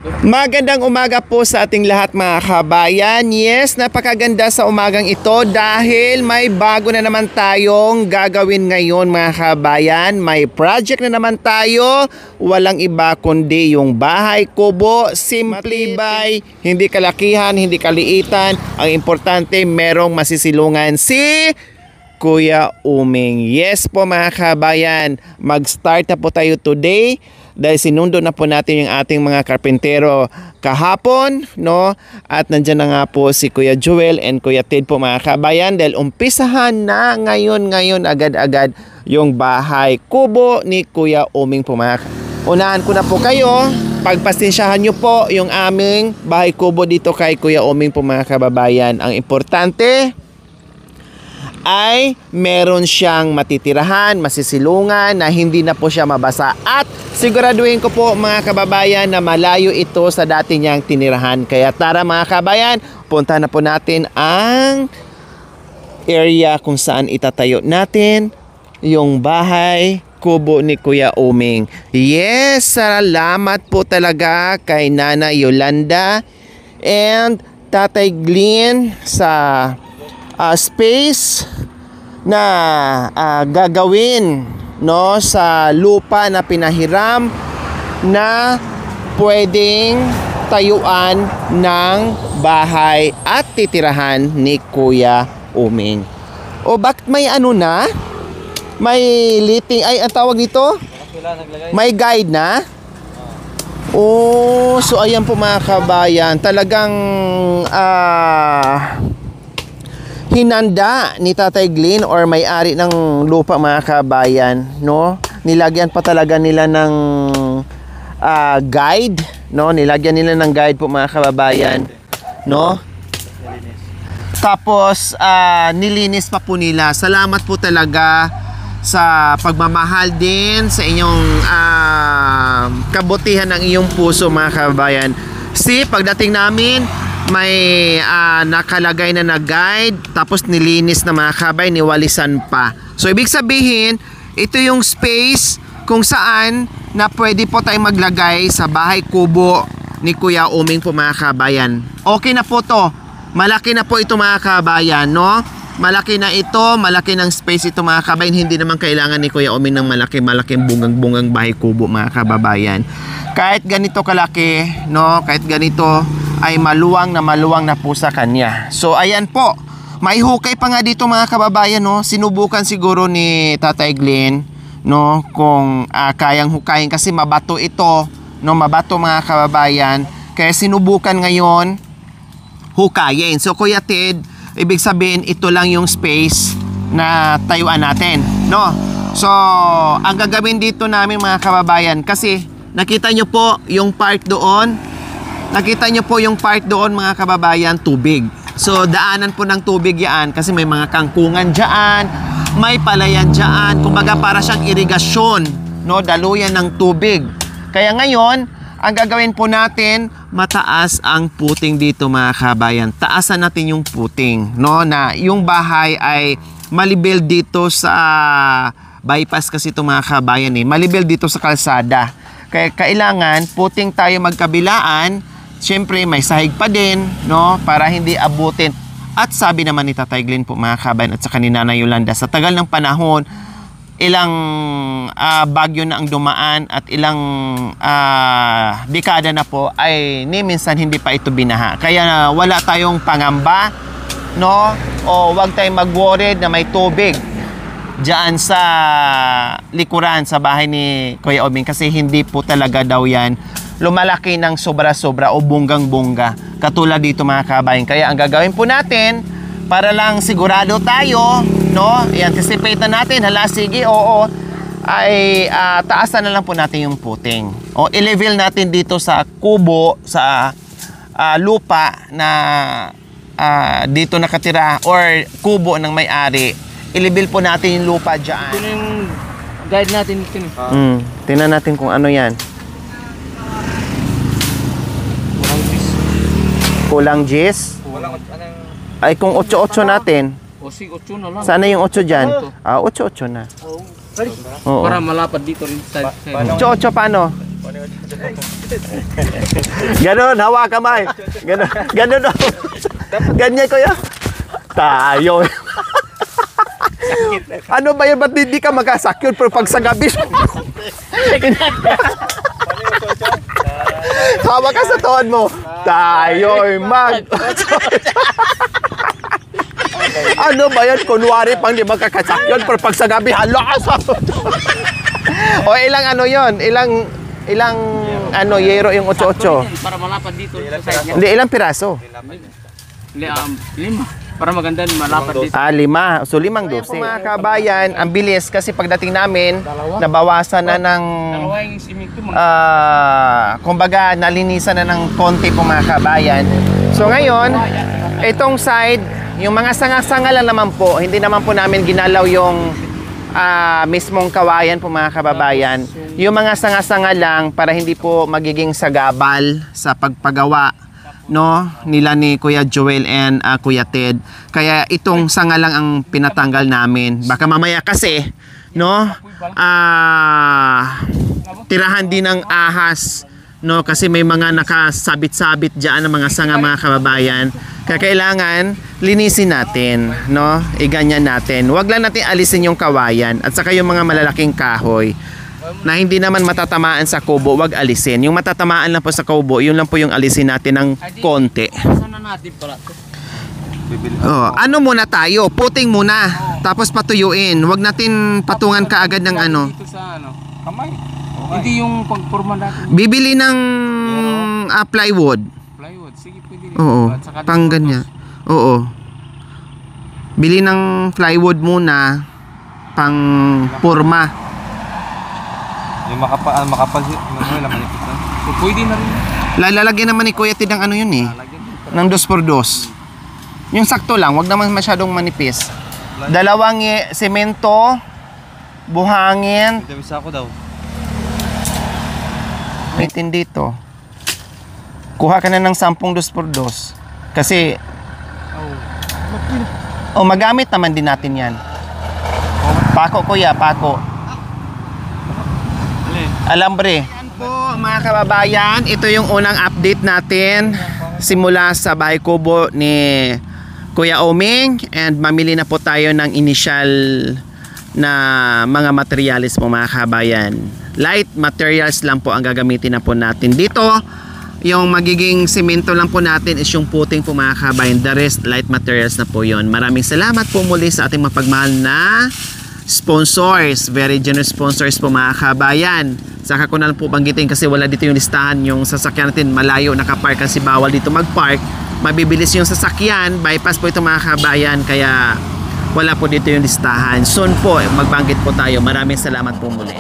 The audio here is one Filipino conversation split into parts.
Magandang umaga po sa ating lahat mga kabayan. Yes, napakaganda sa umagang ito dahil may bago na naman tayong gagawin ngayon mga kabayan. May project na naman tayo. Walang iba kundi yung bahay kubo. Simple by, hindi kalakihan, hindi kaliitan. Ang importante merong masisilungan si Kuya Uming. Yes po mga kabayan, mag-start na po tayo today. Dahil sinundo na po natin yung ating mga karpentero kahapon, no? At nandyan na nga po si Kuya Joel and Kuya Ted po mga kabayan. Dahil umpisahan na ngayon agad-agad yung bahay kubo ni Kuya Uming po mga kabayan. Unahan ko na po kayo. Pagpasensyahan nyo po yung aming bahay kubo dito kay Kuya Uming po mga kababayan. Ang importante ay meron siyang matitirahan, masisilungan na hindi na po siya mabasa. At siguraduhin ko po mga kababayan na malayo ito sa dati niyang tinirahan. Kaya tara mga kababayan, punta na po natin ang area kung saan itatayo natin yung bahay kubo ni Kuya Uming. Yes, salamat po talaga kay Nana Yolanda and Tatay Glenn sa space na gagawin, no, sa lupa na pinahiram na pwedeng tayuan ng bahay at titirahan ni Kuya Uming. O bakit may ano na? May liting, ay ang tawag nito? May guide na? Oh, so ayan po mga kabayan, talagang hinanda ni Tatay Glenn or may-ari ng lupa mga kabayan, no? Nilagyan pa talaga nila ng guide, no? Nilagyan nila ng guide po mga kababayan, no? Tapos nilinis pa po nila. Salamat po talaga sa pagmamahal din sa inyong kabutihan ng iyong puso mga kababayan. See, pagdating namin may nakalagay na guide, tapos nilinis na mga kabay, niwalisan pa. So ibig sabihin, ito yung space kung saan na pwede po tayong maglagay sa bahay kubo ni Kuya Uming po mga kabayan. Okay na po to. Malaki na po ito mga kabayan, no? Malaki na ito, malaki ng space ito mga kabayan. Hindi naman kailangan ni Kuya Uming ng malaking bungang bahay kubo mga kababayan. Kahit ganito kalaki, no? Kahit ganito ay maluwang na po sa kanya. So ayan po, may hukay pa nga dito mga kababayan, no? Sinubukan siguro ni Tatay Glenn, no, kung kayang hukayin kasi mabato ito, no, mabato mga kababayan. Kaya sinubukan ngayon hukayin. So Kuya Ted, ibig sabihin ito lang yung space na tayuan natin, no? So ang gagawin dito namin mga kababayan, kasi nakita nyo po yung part doon. Nakita nyo po yung part doon mga kababayan, tubig. So daanan po ng tubig yan kasi may mga kangkungan dyan, may palayan dyan. Kumbaga para siyang irigasyon, no? Daluyan ng tubig. Kaya ngayon, ang gagawin po natin, mataas ang puting dito mga kababayan. Taasan natin yung puting, no? Na yung bahay ay malibel dito sa bypass kasi ito mga kababayan eh. Malibel dito sa kalsada. Kaya kailangan puting tayo magkabilaan. Siyempre may sahig pa din, no, para hindi abutin. At sabi naman ni Tatay Glenn po mga kabayan at saka ni Nana Yolanda, sa tagal ng panahon, ilang bagyo na ang dumaan at ilang dekada na po ay minsan hindi pa ito binaha. Kaya wala tayong pangamba, no, o wag tayong mag-worried na may tubig diyan sa likuran sa bahay ni Kuya Uming kasi hindi po talaga daw yan lumalaki ng sobra-sobra o bonggang-bongga katulad dito mga kabayan. Kaya ang gagawin po natin para lang sigurado tayo, no, i-anticipate na natin, hala sige, oo, ay taasan na lang po natin yung puting o i-level natin dito sa kubo, sa lupa na dito nakatira or kubo ng may-ari. I-level po natin yung lupa dyan. Ito yung guide natin. Tingnan natin kung ano yan. Kulang G's? Ay kung 8-8 natin. O si 8 na lang. Sana yung 8 dyan? 8-8 na. Oo. Para malapad dito rin sa 8-8 paano? Ganon, hawa kamay. Ganon, ganon daw. Ganyan kuya. Tayo. Ano ba yan? Ba't hindi ka magkasakit? Pero pag sa gabi, hawa ka sa tuhod mo. Tayo'y mag... Ano ba yan? Kunwari pang di magkakasakit, pero pag sa gabi, halas! O ilang ano yon? Ilang ano, yero yung 8-8? Para malapad dito sa side niya. Hindi, ilang piraso? Lima. Para maganda malapad dito. 5. So 5-12. Mga kabayan, ang bilis kasi pagdating namin, nabawasan na ng Dalawa yung simento mo. kumbaga nalinisan na ng konti po mga kabayan. So ngayon, itong side, yung mga sanga-sanga lang naman po, hindi naman po namin ginalaw yung mismong kawayan po mga kababayan. Yung mga sanga-sanga lang para hindi po magiging sagabal sa pagpagawa, no, nila ni Kuya Joel and Kuya Ted. Kaya itong sanga lang ang pinatanggal namin. Baka mamaya kasi, no, tirahan din ng ahas, no, kasi may mga nakasabit-sabit diyan ng mga sanga mga kababayan. Kaya kailangan linisin natin, no, iganyan natin. Huwag lang natin alisin yung kawayan at saka yung mga malalaking kahoy na hindi naman matatamaan sa kubo, wag alisin. Yung matatamaan lang po sa kubo, yun lang po yung alisin natin ng konti. Sana natin pala to. Oh, ano muna tayo? Puting muna. Tapos patuyuin. Wag natin patungan kaagad ng ano. Dito sa ano, kamay. Hindi yung pagporma natin. Bibili ng plywood. Plywood, sige pwede rin. Oo, At saka pang dito, ganyan. Oo. Bili ng plywood muna pang porma. Yung makapal, manipis na. So, pwede na rin. Lalagyan naman ni Kuya Tid ng ano yun eh. Ng 2x2. Yung sakto lang, wag naman masyadong manipis. Dalawang semento, buhangin. Ito isa ako daw. Mitin dito. Kuha ka na ng 10 2x2. Kasi, magamit naman din natin yan. Pako kuya, pako. Alambre. Yan po mga kababayan, ito yung unang update natin simula sa bahay kubo ni Kuya Oming, and mamili na po tayo ng initial na mga materials mo mga kababayan. Light materials lang po ang gagamitin na po natin dito. Yung magiging semento lang po natin is yung puting po mga kababayan. The rest light materials na po yon. Maraming salamat po muli sa ating mapagmahal na sponsors, very generous sponsors po mga kabayan. Saka ko na lang po banggitin kasi wala dito yung listahan, yung sasakyan natin malayo nakapark kasi bawal dito magpark, mabibilis yung sasakyan, bypass po ito mga kabayan, kaya wala po dito yung listahan. Soon po magbanggit po tayo. Maraming salamat po muli.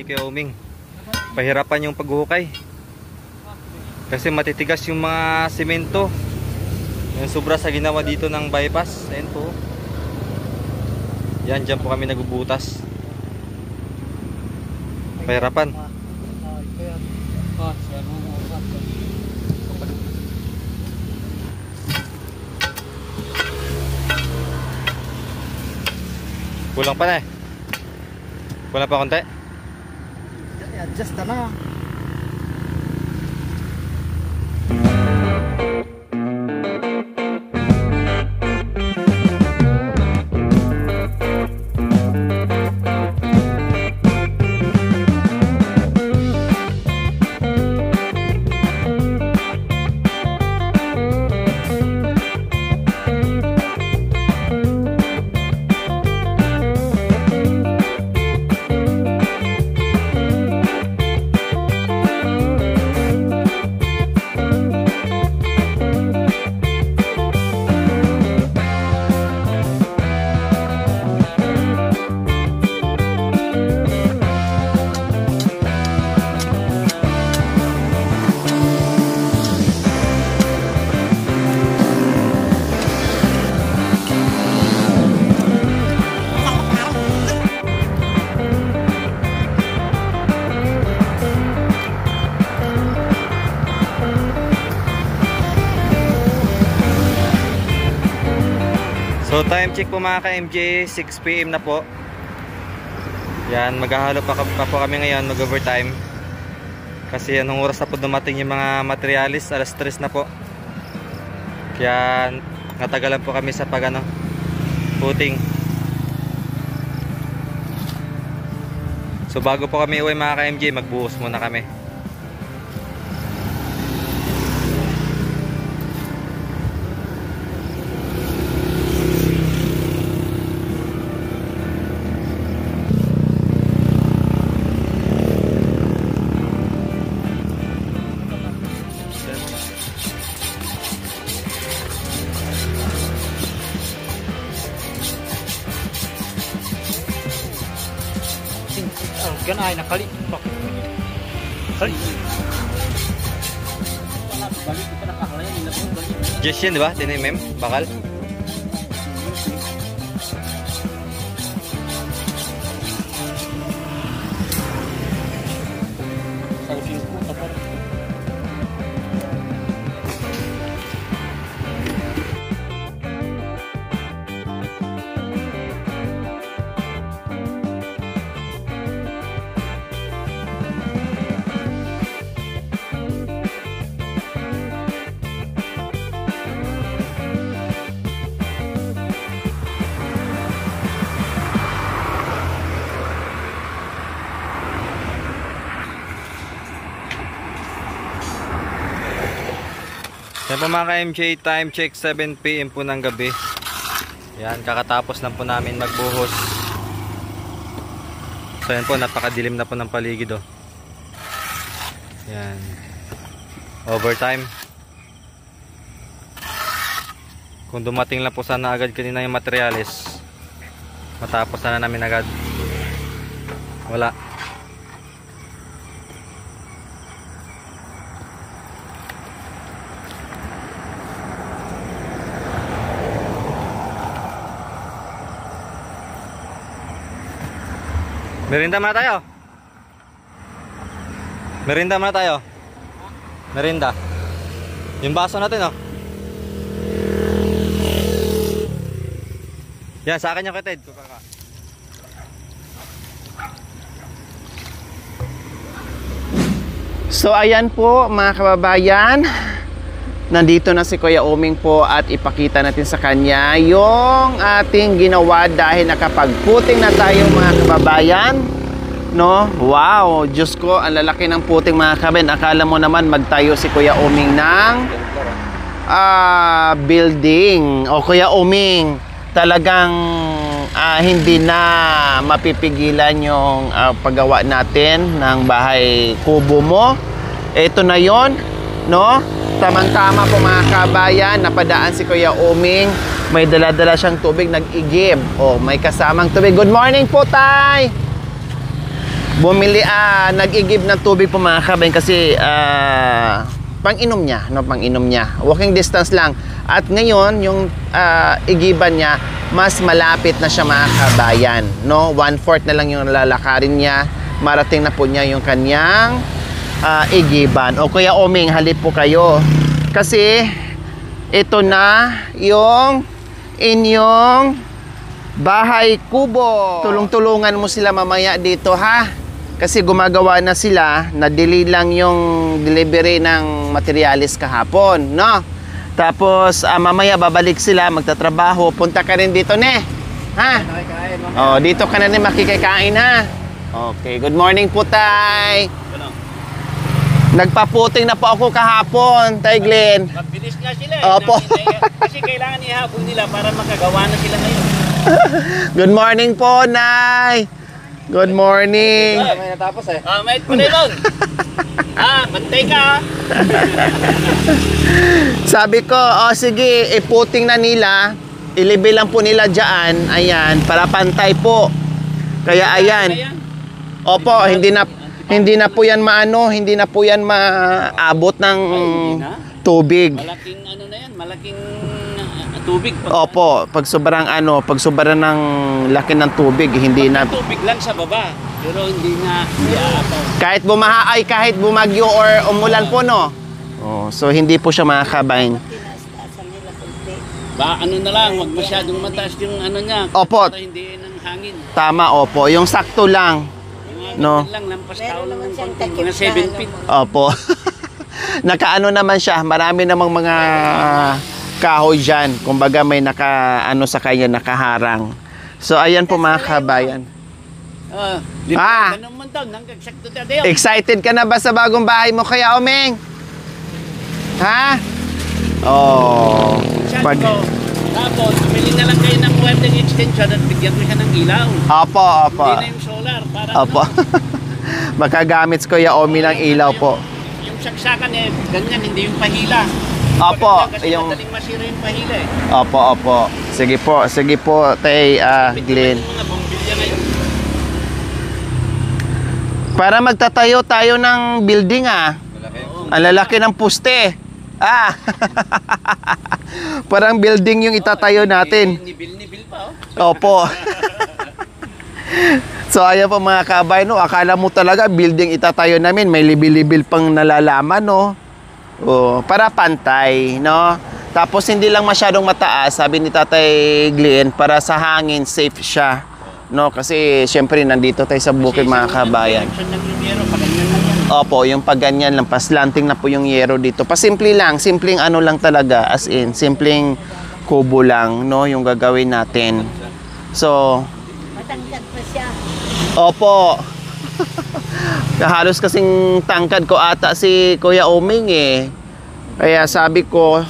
Kuya Oming, pahirapan yung paghuhukay kasi matitigas yung mga semento, yung sobra sa ginawa dito ng bypass. Ayan po, yan, dyan po kami nagubutas. Pahirapan. Kulang pa na eh, kulang pa konti. Adjust na. So time check po mga ka-MJ, 6 PM na po. Yan, maghahalo pa po kami ngayon, mag-overtime. Kasi anong oras na po dumating yung mga materialis, alas 3 na po. Kaya natagalan po kami sa footing. So bago po kami uwi mga ka-MJ, magbuhos muna kami. Gan ay nakali. Kali. Balik pa nakahalayan nila po. Just yun, di ba? Tinimim, bakal. Sausin ko tapos. Yan po mga ka-MJ, time check 7 PM po ng gabi. Yan, kakatapos na po namin magbuhos. So yan po, napakadilim na po ng paligid oh. Yan. Overtime. Kung dumating lang po sana agad kanina yung materialis, matapos na namin agad. Wala. Merinda muna tayo. Merinda muna tayo. Merinda. Yung baso natin, oh. Yan, sa akin yung kited. So ayan po mga kababayan, nandito na si Kuya Oming po at ipakita natin sa kanya yung ating ginawa dahil nakapagputing na tayo mga kababayan, no? Wow, Diyos ko, ang lalaki ng puting mga kababayan. Akala mo naman magtayo si Kuya Oming ng building. O Kuya Oming, talagang hindi na mapipigilan yung paggawa natin ng bahay kubo mo. Ito na yon, no? Tamang-tama po mga kabayan, napadaan si Kuya Oming. May dala-dala siyang tubig, nag-igib. Oh, may kasamang tubig. Good morning po, Tay! Bumili, nag-igib ng tubig po mga kabayan kasi pang-inom niya, no? Pang-inom niya. Walking distance lang. At ngayon, yung igiban niya, mas malapit na siya mga kabayan, no? 1/4 na lang yung lalakarin niya. Marating na po niya yung kanyang igiban. O Kuya Oming, halip po kayo. Kasi ito na yung inyong bahay kubo. Tulong-tulungan mo sila mamaya dito, ha? Kasi gumagawa na sila, na-delay lang yung delivery ng materialis kahapon, no? Tapos mamaya babalik sila, magtatrabaho. Punta ka rin dito, ne? Ha? Oh, dito ka na rin makikikain, ha? Okay, good morning po, Tay. Nagpaputing na po ako kahapon, Tay Glenn. Mabilis nga sila eh. Opo. Kasi kailangan ihapon nila para makagawa na sila ngayon. Good morning po, Nay. Good morning. May natapos eh. May panilon. Bantay ka. Sabi ko, sige, iputing na nila. Ilibi lang po nila dyan. Ayan, para pantay po. Kaya ayan. Opo, hindi na po yan maano, hindi na po yan maabot ng tubig. Malaking ano na yan, malaking tubig. Opo, pag sobrang ng laki ng tubig, hindi na. Tubig lang sa baba, pero hindi na Kahit bumaha ay kahit bumagyo or umulan po, no? Oh, so hindi po siya makakabain. Ba, ano na lang, wag masyadong mataas yung ano niya. Opo. Para hindi ng hangin. Tama, opo. Yung sakto lang. Yung No. no. lang, lampas tao lang ng konti, mga 7 feet. Opo. Nakaano naman siya. Marami namang mga kahoy dyan. Kumbaga may naka, sa kanya, nakaharang. So, ayan po mga kabayan. Di Ah. ba, ganun man daw, hanggang sakto tayo. Excited ka na ba sa bagong bahay mo, Kuya Omeng? Ha? Oh. Sabi ko, tapos, pili na lang kayo ng welding extension at bigyan ko siya ng ilaw. Opo, opo. Hindi na yung solar. Para Opo. Makagamit si Kuya Omi ng ilaw po. Yung saksakan ganyan, hindi yung pahila. Opo, Kasi yung... madaling masira yung pahila Opo, opo. Sige po, Tay Glenn. Mga bombilya na yun. Para magtatayo tayo ng building Ang lalaki ng poste. Parang building yung itatayo natin. Nibil pa Opo. So ayan po mga kabay, no, akala mo talaga building itatayo namin, may libil-libil pang nalalaman, no. Oh, para pantay, no. Tapos hindi lang masyadong mataas, sabi ni Tatay Glenn, para sa hangin safe siya, no, kasi syempre nandito tayo sa bukid mga kabayan. Opo, yung pag ganyan lang, paslanting na po yung yero dito. Pasimple lang, simpleng ano lang talaga, as in, simpleng kubo lang, no, yung gagawin natin. So, Matangkad pa siya. opo. Halos kasing tangkad ko ata si Kuya Oming Kaya sabi ko,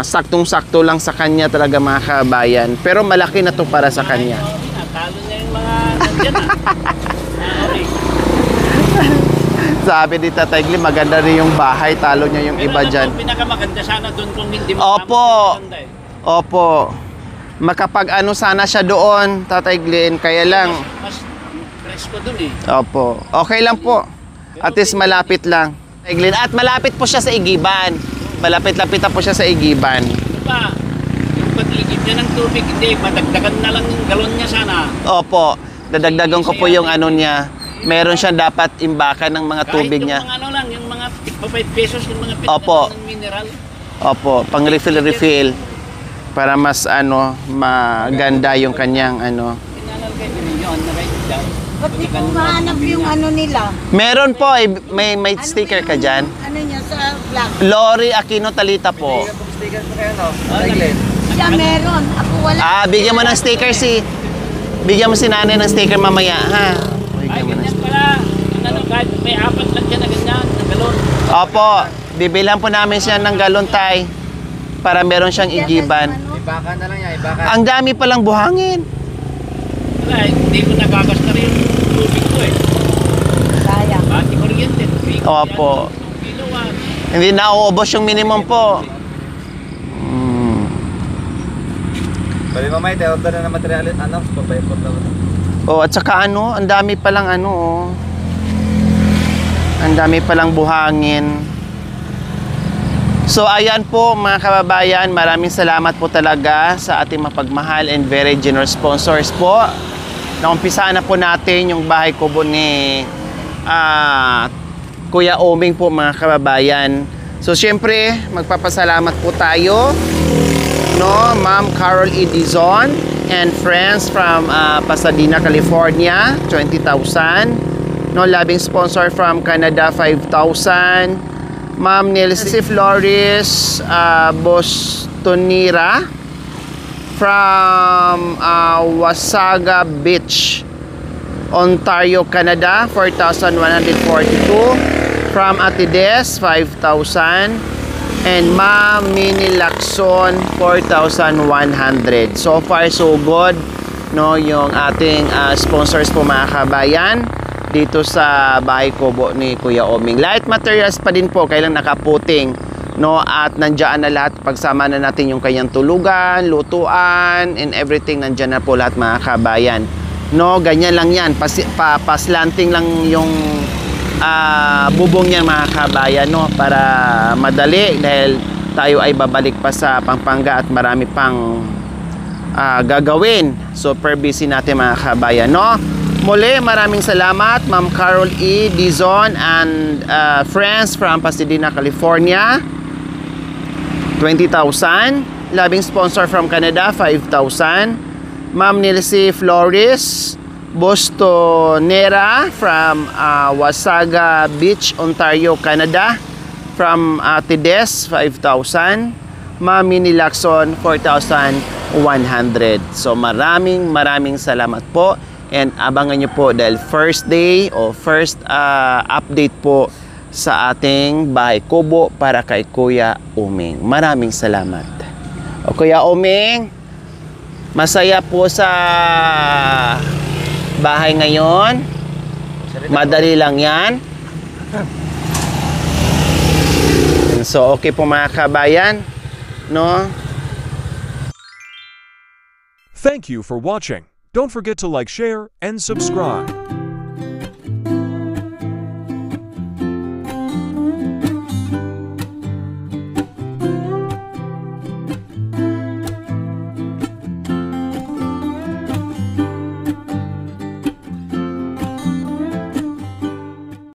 saktong-sakto lang sa kanya talaga mga kabayan. Pero malaki na to para sa kanya. Talo na yung mga nandyan Okay. Sabi ni Tatay Glenn, maganda rin yung bahay, talo niya yung iba dyan. Pero pinakamaganda sana doon kung hindi Opo. Opo. Makapag sana siya doon, Tatay Glenn, kaya lang. Mas presko doon Opo. Okay lang po. At least malapit lang. Tatay Glenn. At malapit po siya sa Igiban. Malapit-lapit na po siya sa Igiban. Ano ba? Yung pag-igib niya ng tubig, hindi, madagdagan na lang yung galon niya sana. Opo. Dadagdagan ko po yung ano niya. Meron siya dapat imbakan ng mga tubig Kahit niya. yung mga ano lang, yung mga tigpa 5 pesos, yung mga Opo. pinagdagan ng mineral. Opo, pang refill para mas maganda yung kanyang Pinanal kayo yun, nakaitid. Ba't di ko mahanap yung ano nila? Meron po, may sticker ka dyan. Ano niya sa black? Lori Aquino Talita po. Siya meron. Ako wala. Bigyan mo ng sticker bigyan mo si nanay ng sticker mamaya, ha? Ay, ganyan pala. Yung ano, kahit may 4 lang siya na ganyan, na galon. Opo, bibilang po namin siya ng galon, Tay, para meron siyang igiban. Ibaka na lang yan, ibaka. Ang dami palang buhangin. Wala, hindi ko nagagasta rin yung tubig ko Sayang. Pati kuryente. Opo. Kilowatt. Hindi nauubos yung minimum po. Bali mamay, order na ng materialis, pagbayapot na. At saka ang dami palang ang dami palang buhangin. So ayan po mga kababayan, maraming salamat po talaga sa ating mapagmahal and very generous sponsors po. Naumpisaan na po natin yung bahay kubo ni Kuya Oming po mga kababayan. So syempre, magpapasalamat po tayo, no, Ma'am Carol E. Dizon and friends from Pasadena, California, 20,000. No, loving sponsor from Canada, 5,000. Ma'am Nelsie Flores Bostonira from Wasaga Beach, Ontario, Canada, 4,142. From Atides, 5,000. And Ma'am Mini Lacson, 4,100. So far, so good, no, yung ating sponsors po mga kabayan dito sa bahay kubo ni Kuya Oming. Light materials pa din po, kailang nakaputing, no, at nandiyan na lahat. Pagsama na natin yung kanyang tulugan, lutuan, and everything, nandiyan na po lahat mga kabayan. No, ganyan lang yan. Paslanting lang yung bubong niyan mga kabayan, no, para madali dahil tayo ay babalik pa sa Pampanga at marami pang gagawin. Super busy natin mga kabayan, no. Muli, maraming salamat Ma'am Carol E. Dizon and friends from Pasadena, California. 20,000. Loving sponsor from Canada, 5,000. Ma'am Nilsi Flores Bostonera from Wasaga Beach, Ontario, Canada. From Ate Des, 5,000. Ma'am Minnie Lacson, 4,100. So maraming salamat po. And abangan nyo po dahil first day o first update po sa ating bahay kubo para kay Kuya Uming. Maraming salamat. O Kuya Uming, masaya po sa bahay ngayon. Madali lang yan. So okay po mga kabayan, no? Thank you for watching. Don't forget to like, share, and subscribe.